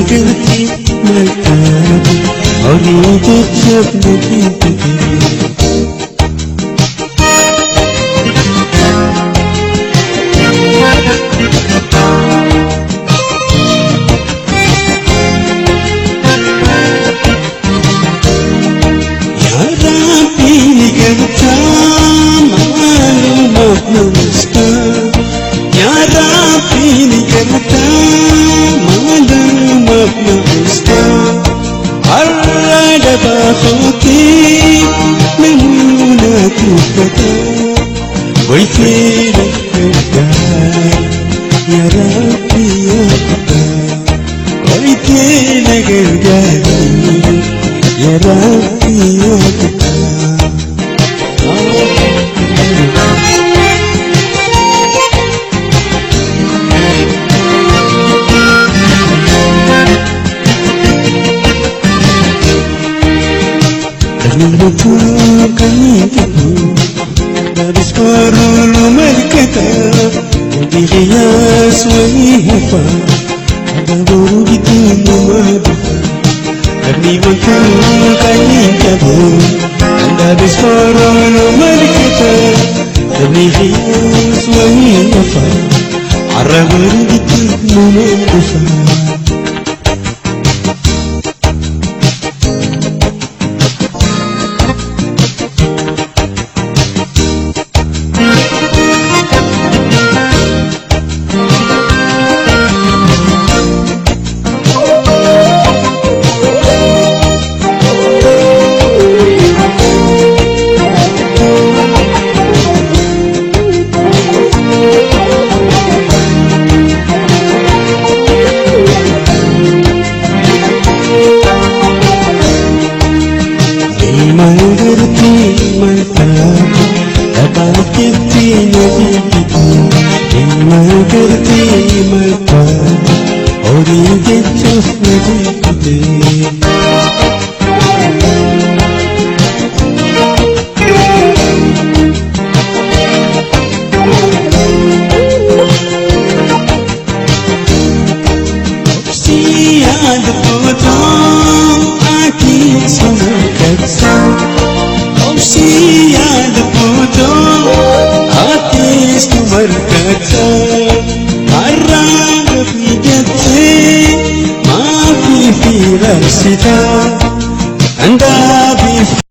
قلتي ملكاتي أريد شبنتي يا ربي قلت معلومات نمسكا يا ربي قلت معلومات نمسكا عرّد بخوتي من مناتي فتاة ويتي لك الدار يا ربي يا فتاة ويتي لك الدار يا ربي يا فتاة Nilutulog kanito Labis parolo markata Hindi kiyas walipa Agaburo bitin umabuka Nilutulog kanito Labis parolo markata Hindi kiyas walipa Agaburo bitin umabuka Malgerti malpati Abakiti nabibiti Malgerti malpati Ori gechuf nabibiti